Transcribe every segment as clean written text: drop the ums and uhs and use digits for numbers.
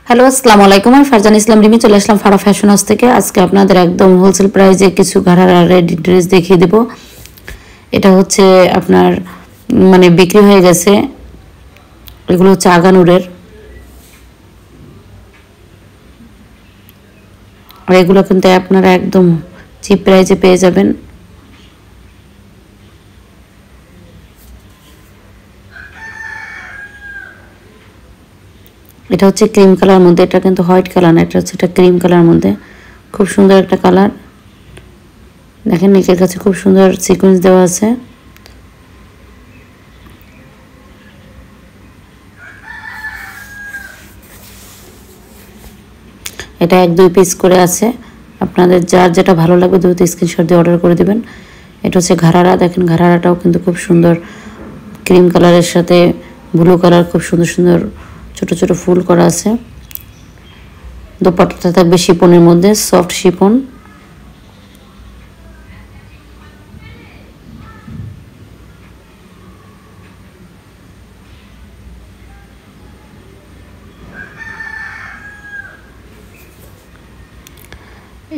Hello আসসালামু আলাইকুম, আমি ফারজান ইসলাম রিমি চলে আসলাম ফারা ফ্যাশন হাউস থেকে। আজকে আপনাদের একদম হোলসেল প্রাইসে কিছু ঘাড়ারা রেডি ড্রেস দেখিয়ে দেব। এটা হচ্ছে আপনার বিক্রি হয়ে গেছে। এগুলো হচ্ছে আগানুরের, আর এগুলো কিন্তু আপনারা একদম চিপ প্রাইসে পেয়ে যাবেন। এটা হচ্ছে ক্রিম কালার মধ্যে, এটা কিন্তু হোয়াইট কালার না, এটা হচ্ছে এটা ক্রিম কালার মধ্যে। খুব সুন্দর একটা কালার, দেখেন নেকের কাছে খুব সুন্দর সিকোয়েন্স দেওয়া আছে। এটা 1-2 পিস করে আছে, আপনাদের যার যেটা ভালো লাগবে দ্রুত স্ক্রিনশট দিয়ে অর্ডার করে দেবেন। এটা হচ্ছে ঘাড়ারা, দেখেন ঘাড়ারাটাও কিন্তু খুব সুন্দর, ক্রিম কালারের সাথে ব্লু কালার, খুব সুন্দর সুন্দর ছোট ছোট ফুল করা আছে। দোপাট্টাটা থাকবে শিপনের মধ্যে, সফট শিপন।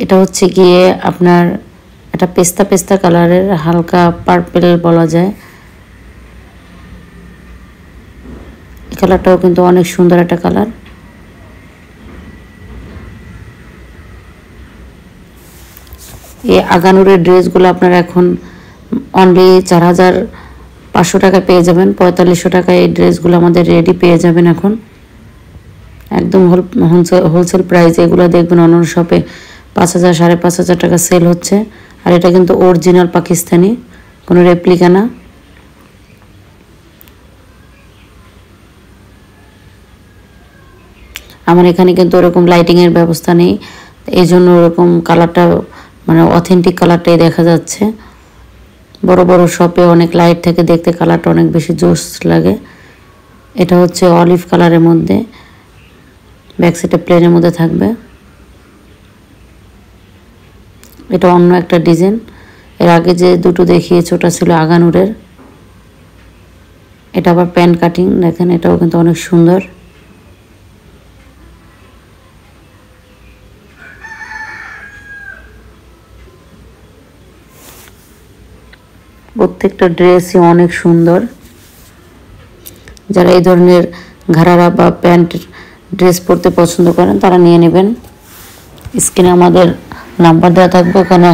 এটা হচ্ছে গিয়ে আপনার এটা পেস্তা পেস্তা কালারের, হালকা পার্পেল বলা যায়। এই কালারটাও কিন্তু অনেক সুন্দর একটা কালার। এই আগানুরের ড্রেসগুলো আপনারা এখন অনলি 4,500 টাকা পেয়ে যাবেন। 4500 টাকায় এই ড্রেসগুলো আমাদের রেডি পেয়ে যাবেন এখন একদম হোলসেল প্রাইসে। এগুলো দেখবেন অন্য শপে 5,000 5,500 টাকা সেল হচ্ছে, আর এটা কিন্তু অরিজিনাল পাকিস্তানি, কোনো রেপ্লিকা না। আমার এখানে কিন্তু ওরকম লাইটিংয়ের ব্যবস্থা নেই, এই জন্য ওরকম কালারটা অথেন্টিক কালারটাই দেখা যাচ্ছে। বড় বড় শপে অনেক লাইট থাকে, দেখতে কালারটা অনেক বেশি জোস লাগে। এটা হচ্ছে অলিভ কালারের মধ্যে, ব্যাক সাইডে প্লেনের মধ্যে থাকবে। এটা অন্য একটা ডিজাইন, এর আগে যে দুটো দেখিয়েছি ওটা ছিল আগানুরের। এটা আবার প্যান্ট কাটিং, দেখেন এটাও কিন্তু অনেক সুন্দর। প্রত্যেকটা ড্রেসই অনেক সুন্দর। যারা এই ধরনের ঘাড়ারা বা প্যান্ট ড্রেস পরতে পছন্দ করেন তারা নিয়ে নেবেন। স্ক্রিনে আমাদের নাম্বার দেওয়া থাকবে, ওখানে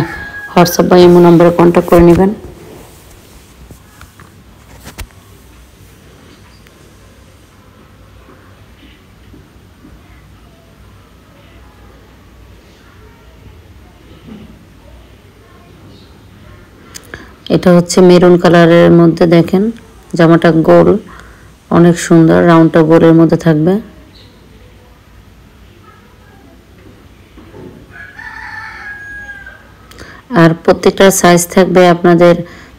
হোয়াটসঅ্যাপ বা ইমো নাম্বারে কন্ট্যাক্ট করে নেবেন। এটা হচ্ছে মেরুন কালারের মধ্যে, দেখেন জামাটা গোল, অনেক সুন্দর, রাউন্ডটা গোলের মধ্যে থাকবে। আর প্রত্যেকটা সাইজ থাকবে আপনাদের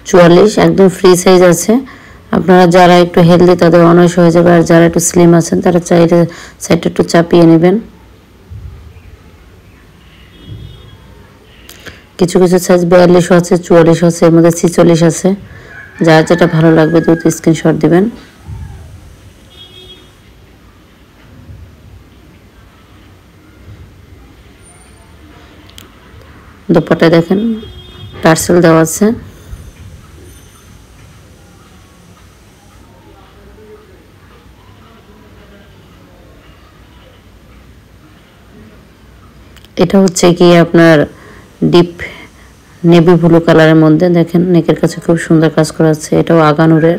44, একদম ফ্রি সাইজ আছে। আপনারা যারা একটু হেলদি তাদের অনায়াসে হয়ে যাবে, আর যারা একটু স্লিম আছেন তারা চাইলে সাইডটা একটু চাপিয়ে নেবেন। কিছু কিছু সাইজ 42 আছে, 44 আছে, এর মধ্যে 46 আছে। যার যেটা ভালো লাগবে দ্রুত স্ক্রিনশট দিবেন। দোপাট্টা দেখেন টার্সেল দেওয়া আছে। এটা হচ্ছে কি আপনার ডিপ নেভি ব্লু কালারের মধ্যে, দেখেন নেকের কাছে খুব সুন্দর কাজ করা আছে। এটাও আগানুরের।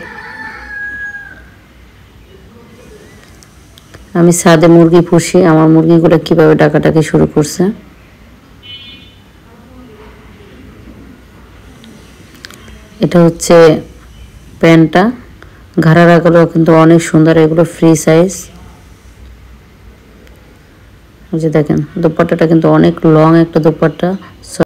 আমি ছাদে মুরগি পুষি, আমার মুরগিগুলো কিভাবে ডাকাডাকি শুরু করছে। এটা হচ্ছে প্যান্টটা, ঘাড়ারাগুলো কিন্তু অনেক সুন্দর, এগুলো ফ্রি সাইজ। যে দেখেন দোপাট্টাটা কিন্তু অনেক লং একটা দোপাট্টা,